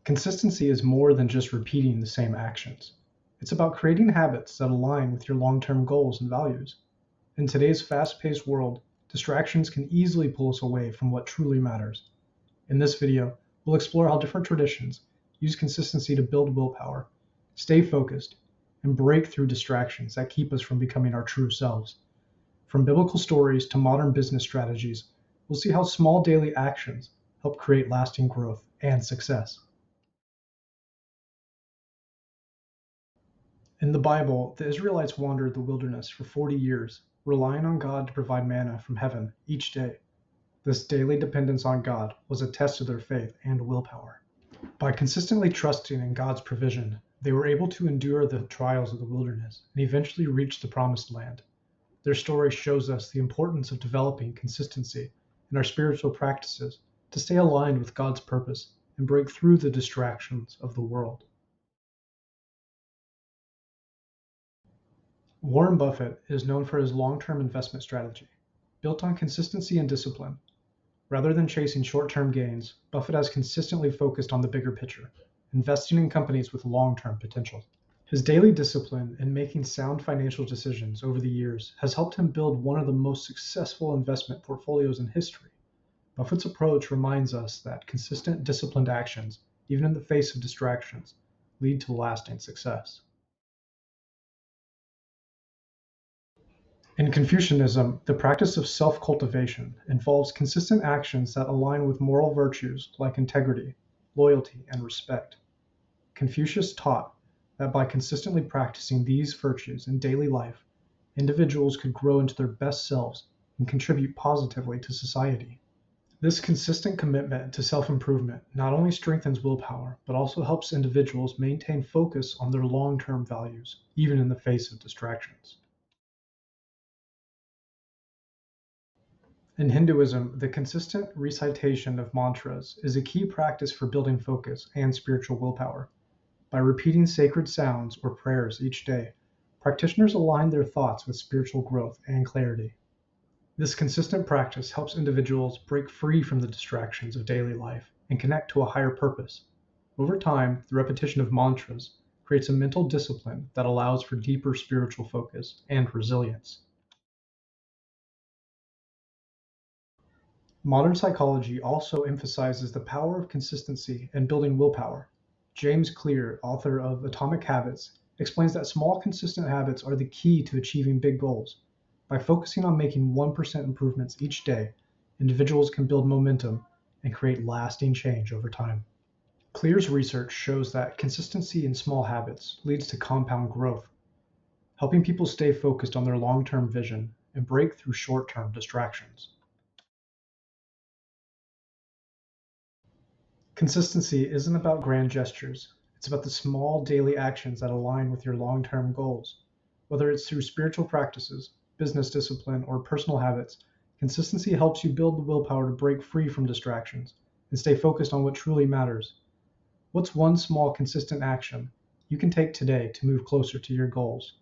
Consistency is more than just repeating the same actions. It's about creating habits that align with your long-term goals and values. In today's fast-paced world, distractions can easily pull us away from what truly matters. In this video, we'll explore how different traditions use consistency to build willpower, stay focused, and break through distractions that keep us from becoming our true selves. From biblical stories to modern business strategies, we'll see how small daily actions help create lasting growth and success. In the Bible, the Israelites wandered the wilderness for 40 years, relying on God to provide manna from heaven each day. This daily dependence on God was a test of their faith and willpower. By consistently trusting in God's provision, they were able to endure the trials of the wilderness and eventually reach the promised land. Their story shows us the importance of developing consistency in our spiritual practices to stay aligned with God's purpose and break through the distractions of the world. Warren Buffett is known for his long-term investment strategy, built on consistency and discipline. Rather than chasing short-term gains, Buffett has consistently focused on the bigger picture, investing in companies with long-term potential. His daily discipline in making sound financial decisions over the years has helped him build one of the most successful investment portfolios in history. Buffett's approach reminds us that consistent, disciplined actions, even in the face of distractions, lead to lasting success. In Confucianism, the practice of self-cultivation involves consistent actions that align with moral virtues like integrity, loyalty, and respect. Confucius taught that by consistently practicing these virtues in daily life, individuals could grow into their best selves and contribute positively to society. This consistent commitment to self-improvement not only strengthens willpower, but also helps individuals maintain focus on their long-term values, even in the face of distractions. In Hinduism, the consistent recitation of mantras is a key practice for building focus and spiritual willpower. By repeating sacred sounds or prayers each day, practitioners align their thoughts with spiritual growth and clarity. This consistent practice helps individuals break free from the distractions of daily life and connect to a higher purpose. Over time, the repetition of mantras creates a mental discipline that allows for deeper spiritual focus and resilience. Modern psychology also emphasizes the power of consistency in building willpower. James Clear, author of Atomic Habits, explains that small, consistent habits are the key to achieving big goals. By focusing on making 1% improvements each day, individuals can build momentum and create lasting change over time. Clear's research shows that consistency in small habits leads to compound growth, helping people stay focused on their long-term vision and break through short-term distractions. Consistency isn't about grand gestures. It's about the small daily actions that align with your long-term goals. Whether it's through spiritual practices, business discipline, or personal habits, consistency helps you build the willpower to break free from distractions and stay focused on what truly matters. What's one small, consistent action you can take today to move closer to your goals?